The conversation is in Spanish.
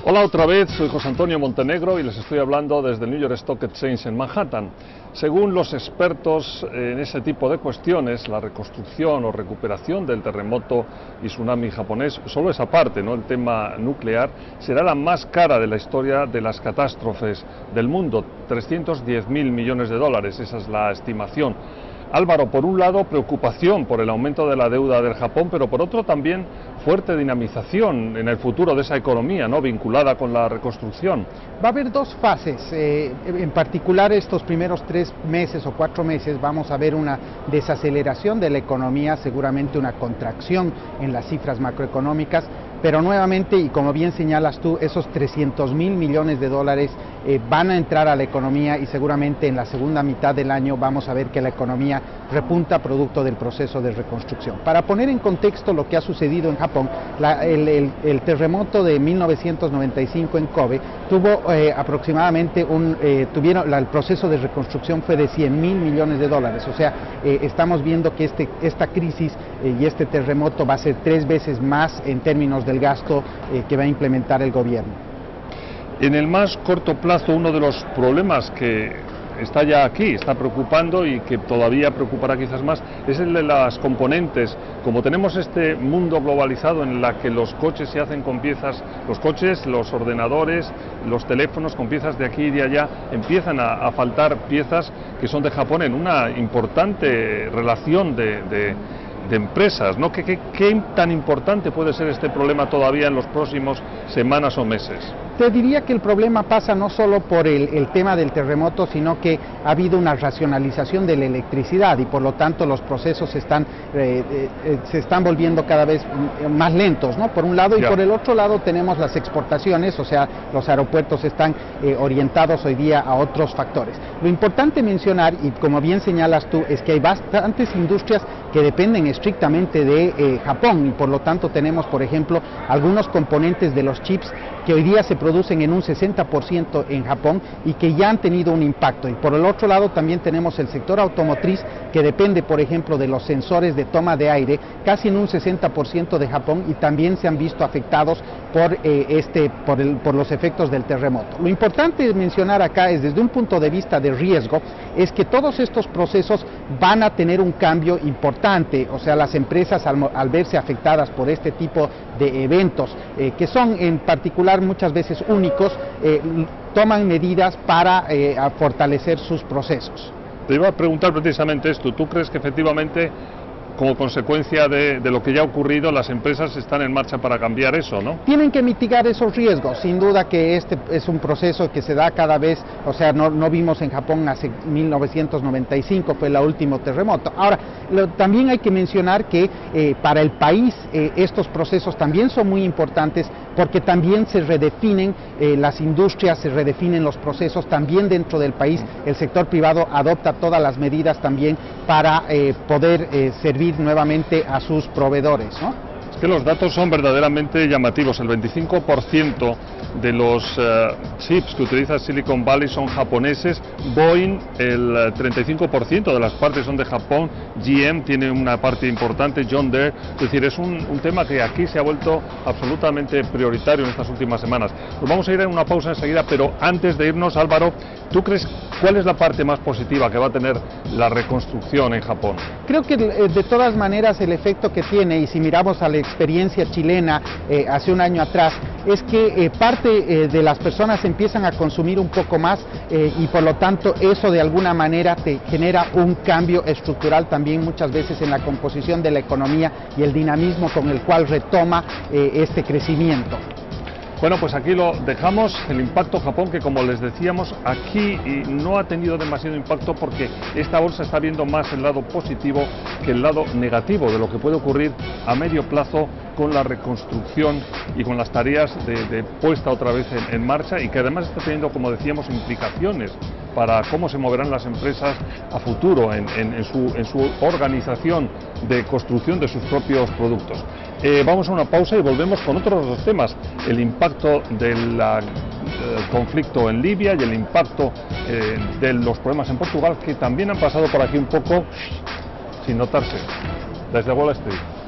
Hola otra vez, soy José Antonio Montenegro y les estoy hablando desde el New York Stock Exchange en Manhattan. Según los expertos en ese tipo de cuestiones, la reconstrucción o recuperación del terremoto y tsunami japonés, solo esa parte, ¿no?, el tema nuclear, será la más cara de la historia de las catástrofes del mundo, 310.000 millones de dólares, esa es la estimación. Álvaro, por un lado, preocupación por el aumento de la deuda del Japón, pero por otro también fuerte dinamización en el futuro de esa economía, ¿no?, vinculada con la reconstrucción. Va a haber dos fases, en particular estos primeros 3 meses o 4 meses vamos a ver una desaceleración de la economía, seguramente una contracción en las cifras macroeconómicas, pero nuevamente, y como bien señalas tú, esos 300.000 millones de dólares van a entrar a la economía y seguramente en la segunda mitad del año vamos a ver que la economía repunta producto del proceso de reconstrucción. Para poner en contexto lo que ha sucedido en Japón, el terremoto de 1995 en Kobe tuvo aproximadamente el proceso de reconstrucción fue de 100.000 millones de dólares, o sea, estamos viendo que esta crisis y este terremoto va a ser 3 veces más en términos del gasto que va a implementar el gobierno. En el más corto plazo, uno de los problemas que está ya aquí, está preocupando y que todavía preocupará quizás más, es el de las componentes. Como tenemos este mundo globalizado en el que los coches se hacen con piezas, los coches, los ordenadores, los teléfonos con piezas de aquí y de allá, empiezan a faltar piezas que son de Japón en una importante relación de empresas, ¿no? ¿Qué tan importante puede ser este problema todavía en los próximos semanas o meses? Te diría que el problema pasa no solo por el tema del terremoto, sino que ha habido una racionalización de la electricidad y por lo tanto los procesos se están volviendo cada vez más lentos, ¿no?, por un lado, y por el otro lado tenemos las exportaciones, o sea, los aeropuertos están orientados hoy día a otros factores. Lo importante mencionar, y como bien señalas tú, es que hay bastantes industrias que dependen estrictamente de Japón y por lo tanto tenemos, por ejemplo, algunos componentes de los chips que hoy día se producen en un 60% en Japón y que ya han tenido un impacto. Y por el otro lado también tenemos el sector automotriz que depende, por ejemplo, de los sensores de toma de aire, casi en un 60% de Japón, y también se han visto afectados por los efectos del terremoto. Lo importante mencionar acá es, desde un punto de vista de riesgo, es que todos estos procesos van a tener un cambio importante, o sea, las empresas al verse afectadas por este tipo de eventos, que son en particular muchas veces únicos, toman medidas para fortalecer sus procesos. Te iba a preguntar precisamente esto, ¿tú crees que efectivamente, como consecuencia de lo que ya ha ocurrido, las empresas están en marcha para cambiar eso, ¿no? Tienen que mitigar esos riesgos, sin duda que este es un proceso que se da cada vez, o sea, no vimos en Japón hace 1995, fue el último terremoto. Ahora, también hay que mencionar que para el país estos procesos también son muy importantes porque también se redefinen las industrias, se redefinen los procesos, también dentro del país el sector privado adopta todas las medidas también para poder servir nuevamente a sus proveedores, ¿no? Es que los datos son verdaderamente llamativos. El 25% de los chips que utiliza Silicon Valley son japoneses, Boeing el 35% de las partes son de Japón, GM tiene una parte importante, John Deere, es decir, es un tema que aquí se ha vuelto absolutamente prioritario en estas últimas semanas. Pues vamos a ir a una pausa enseguida, pero antes de irnos, Álvaro, ¿tú crees cuál es la parte más positiva que va a tener la reconstrucción en Japón? Creo que de todas maneras el efecto que tiene, y si miramos a la experiencia chilena hace un año atrás, es que parte de las personas empiezan a consumir un poco más y por lo tanto eso de alguna manera te genera un cambio estructural también muchas veces en la composición de la economía y el dinamismo con el cual retoma este crecimiento. Bueno, pues aquí lo dejamos, el impacto Japón, que como les decíamos, aquí no ha tenido demasiado impacto porque esta bolsa está viendo más el lado positivo que el lado negativo de lo que puede ocurrir a medio plazo con la reconstrucción y con las tareas de puesta otra vez en marcha, y que además está teniendo, como decíamos, implicaciones para cómo se moverán las empresas a futuro en su organización de construcción de sus propios productos. Vamos a una pausa y volvemos con otros dos temas: el impacto del conflicto en Libia y el impacto de los problemas en Portugal, que también han pasado por aquí un poco sin notarse, desde Wall Street.